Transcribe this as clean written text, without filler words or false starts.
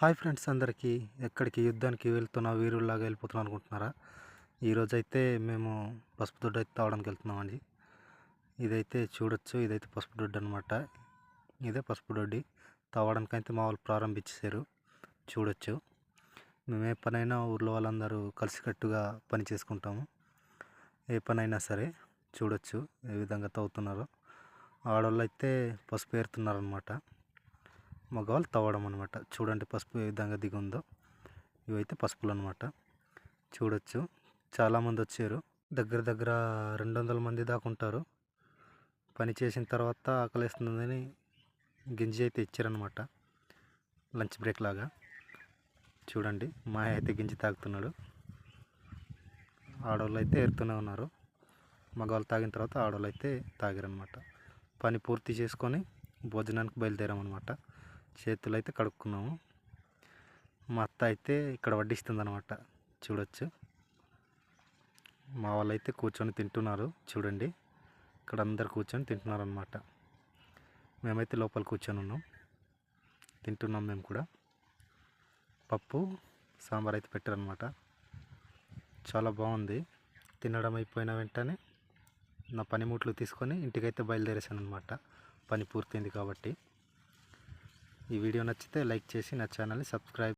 Hi friends అందరికీ. ఎక్కడికి యుద్ధానికి వెళ్తున్నా వీరుల్లాగా వెళ్ళిపోతున్నాం అనుకుంటున్నారా? ఈరోజైతే మేము పసుపు దొడ్డి అయితే తాగడానికి వెళ్తున్నామండి. ఇదైతే చూడొచ్చు, ఇదైతే పసుపు దొడ్డి అనమాట. ఇదే పసుపు దొడ్డి తాగడానికైతే మా వాళ్ళు ప్రారంభించేశారు. చూడొచ్చు, మేము ఏ పనైనా ఊర్లో వాళ్ళందరూ కలిసికట్టుగా పని చేసుకుంటాము. ఏ పనైనా సరే చూడొచ్చు ఏ విధంగా తాగుతున్నారో. ఆడవాళ్ళు అయితే పసుపు ఏరుతున్నారనమాట, మగవాళ్ళు తవ్వడం అనమాట. చూడండి పసుపు ఏ విధంగా దిగి ఉందో. ఇవైతే పసుపులు అనమాట. చూడొచ్చు, చాలామంది వచ్చారు. దగ్గర దగ్గర 200 మంది దాకా ఉంటారు. పని చేసిన తర్వాత ఆకలిస్తుందని గింజి అయితే ఇచ్చారనమాట, లంచ్ బ్రేక్ లాగా. చూడండి, మా అయితే గింజి తాగుతున్నాడు. ఆడవాళ్ళు అయితే ఏరుతూనే ఉన్నారు. మగవాళ్ళు తాగిన తర్వాత ఆడవాళ్ళు అయితే తాగారనమాట. పని పూర్తి చేసుకొని భోజనానికి బయలుదేరామన్నమాట. చేతులు అయితే కడుక్కున్నాము. మా అత్త అయితే ఇక్కడ వడ్డిస్తుంది అనమాట. చూడొచ్చు, మా వాళ్ళు అయితే కూర్చొని తింటున్నారు. చూడండి, ఇక్కడ అందరు కూర్చొని తింటున్నారు అనమాట. మేమైతే లోపల కూర్చొని ఉన్నాం, తింటున్నాం మేము కూడా. పప్పు సాంబార్ అయితే పెట్టారనమాట, చాలా బాగుంది. తినడం అయిపోయిన వెంటనే నా పనిముట్లు తీసుకొని ఇంటికైతే బయలుదేరేసాను అనమాట. పని పూర్తయింది కాబట్టి. ఈ వీడియో నచ్చితే లైక్ చేసి నా ఛానల్ని సబ్స్క్రైబ్